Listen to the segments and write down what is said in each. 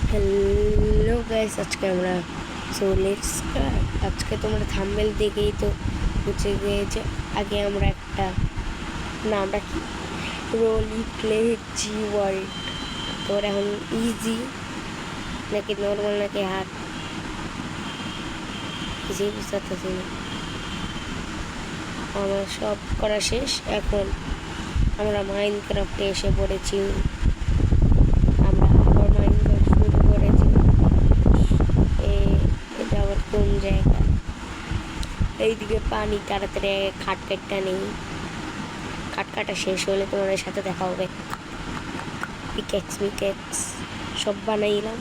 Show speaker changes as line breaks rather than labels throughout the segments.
Hello guys, আজকে আমরা আজকে তোমরা থাম্বনেল দেখেই তো বুঝে গিয়েছে। আগে আমরা একটা নামটা কি রোলি প্লে জি ওয়ার্ল্ড। তোর এখন ইজি নাকি নর্মাল নাকি হার্ড কিছুই বুঝতে পারছি না। আমার সব করা শেষ, এখন আমরা মাইনক্রাফটে এসে পড়েছি। আমরা আবার মাইনক্রাফট শুরু করেছি। এটা আবার কোন জায়গা? এইদিকে পানি, তাড়াতাড়ি খাট কাটটা নেই। খাট কাটা শেষ হলে তোমাদের সাথে দেখা হবে। পিকেক্স সব বানাইলাম।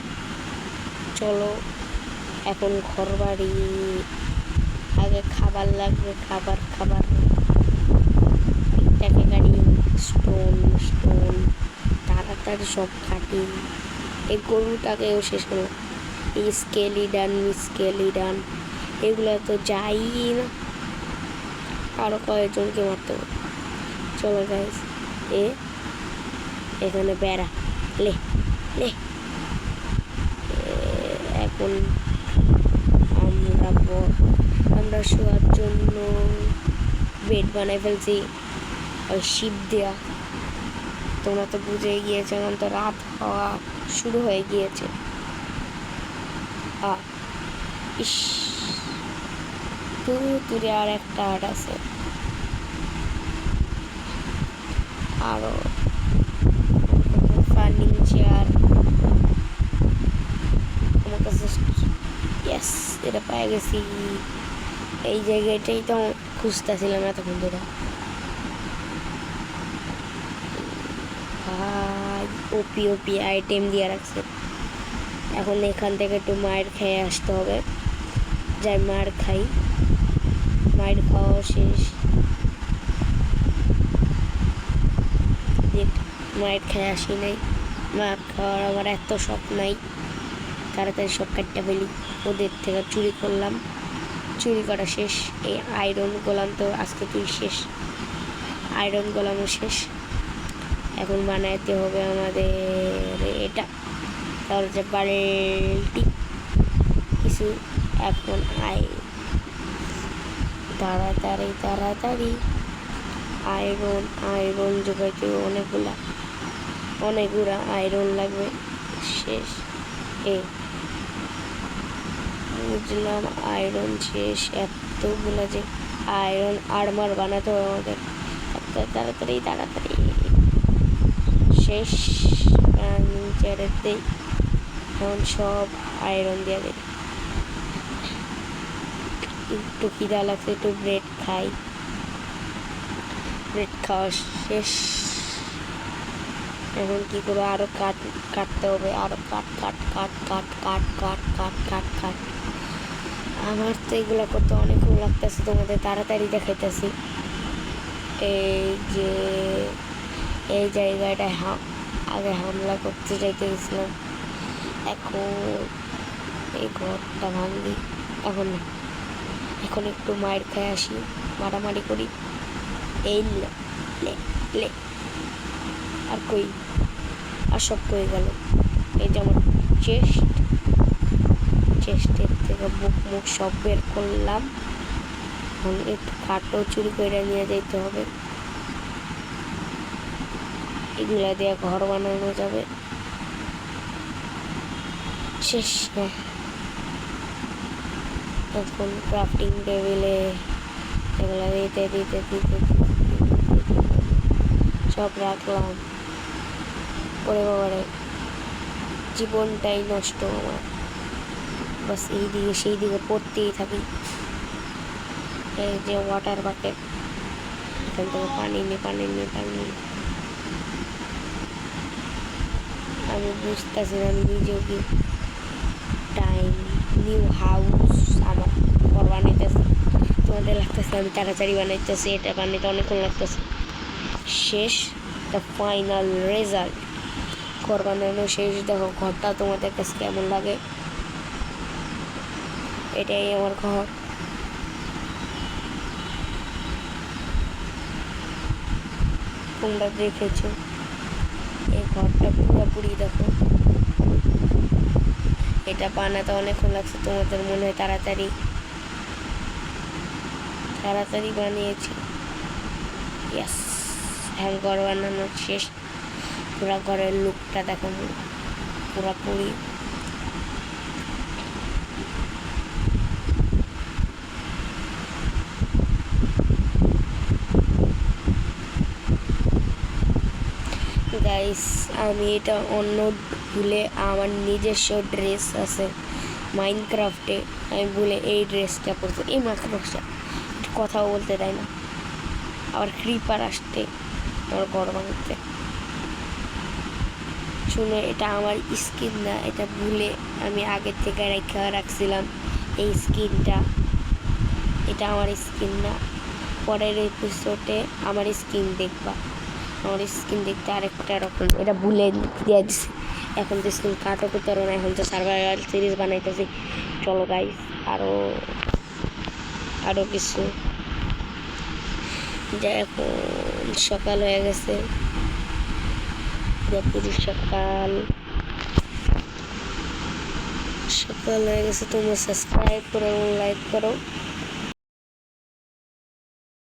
চলো এখন ঘর বাড়ি, আগে খাবার লাগবে। খাবার পিকটাকে গাড়ি, স্টোন তাড়াতাড়ি সব কাটি। এই গরুটাকেও শেষ হলো। এই স্কেলিডান এগুলো তো যাই না, আরো কয়েকজনকে মারতে হবে। চলো গাইস, এখানে বেড়া লে লে। এখন আমরা শোয়ার জন্য বেড বানাই ফেলছি, ওই শীত দেওয়া। তোমরা তো বুঝে গিয়েছো, এখন তো রাত হওয়া শুরু হয়ে গিয়েছে। দূরে আর একটা হাট আছে, আরো ফার্নিচার। আমার কাছে ইয়েস, এটা পেয়ে গেছি। এই জায়গাটাই তো খুঁজতেছিলাম এতক্ষণ ধরে। ওপি আইটেম দিয়ে রাখছে। এখন এখান থেকে একটু মায়ের খেয়ে আসতে হবে। যাই মার খাই, মায়ের খাওয়া শেষ। মায়ের খেয়ে আসি নাই, মার খাওয়ার আমার এত শখ নাই। তাড়াতাড়ি সব কাটতে ফেলি। ওদের থেকে চুরি করলাম, চুরি করা শেষ। এই আয়রন গোলাম তো আজকে তুই শেষ, আয়রন গোলামও শেষ। এখন বানাইতে হবে আমাদের এটা, তাহলে যে বালতি কিছু। এখন তাড়াতাড়ি আয়রন জোগাইতে অনেকগুলা আয়রন লাগবে। শেষ বুঝলাম, আয়রন শেষ। এতগুলা যে আয়রন আর্মার বানাতে হবে আমাদের। তাড়াতাড়ি শেষ। নিচের দিই, এখন সব আয়রন দিয়ে দিই। একটু খিদা লাগছে, একটু ব্রেড খাই। ব্রেড খাওয়া শেষ। এখন কি করবো? আরো কাটতে হবে, আরো কাট। আমার তো এগুলো করতে অনেকক্ষণ লাগতেছে, তোমাদের তাড়াতাড়ি দেখাইতেছি। এই জায়গাটায় আগে হামলা করতে যাইতে গেছিলাম। এখন এই ঘরটা ভাঙি। এখন একটু মায়ের খেয়ে আসি, মারামারি করি। এই লে আর কই, আর সব কই গেল। এই যে আমার চেস্টের থেকে মুখ সব বের করলাম। এখন একটু কাঠও চুরি করে নিয়ে যেতে হবে, এগুলা দিয়ে ঘর বানানো যাবে। শেষ। এখন ক্রাফটিং টেবিলে এগুলা দিতে সব রাখলাম। ওরে বাবারে, জীবনটাই নষ্ট আমার। বাস এই দিকে সেই দিকে পড়তেই থাকি। এই যে ওয়াটার বাকেট, এখান থেকে পানি নিয়ে আমি বুঝতেছি না, আমি নিজেও কি টাইম নিউ হাউস আমার ঘর বানাইতেছে। তোমাদের লাগতেছে আমি তাড়াতাড়ি বানাইতেছি, এটা বানাইতে অনেকক্ষণ লাগতেছে। শেষ, দ্য ফাইনাল রেজাল্ট। ঘর বানানো শেষ। দেখো ঘরটা তোমাদের কাছে কেমন লাগে। এটাই আমার ঘর। তোমরা দেখেছো এই ঘরটা পুরোপুরি দেখো। এটা বানাতে অনেকক্ষণ লাগছে, তোমাদের মনে হয় তাড়াতাড়ি তাড়াতাড়ি বানিয়েছি। ইয়াস, এখন ঘর বানানো শেষ। পুরা ঘরের লুকটা দেখো পুরাপুরি। গাইস আমি এটা অন্য ভুলে আমার নিজস্ব ড্রেস আছে মাইনক্রাফটে, আমি ভুলে এই ড্রেসটা পরতে, এই মাইনক্রাফটটা কথাও বলতে দেয় না, আবার ক্রিপার আসতে আমার ঘর বানাতে। শুনে এটা আমার স্কিন না, এটা ভুলে আমি আগের থেকে রেখে রাখছিলাম এই স্কিনটা, এটা আমার স্কিন না। পরের এপিসোডে আমার স্কিন দেখবা, আমার স্কিন দেখতে আরেকটা রকম, এটা ভুলে দিয়ে দিছি। এখন তো স্কিন কাটও করতে পারো না, এখন তো সার্ভাইভাল সিরিজ বানাইতেছি। চলো গাইস আরও কিছু, যা এখন সকাল হয়ে গেছে, পুরো সকাল হয়ে গেছে। তোমরা সাবস্ক্রাইব করো এবং লাইক করো।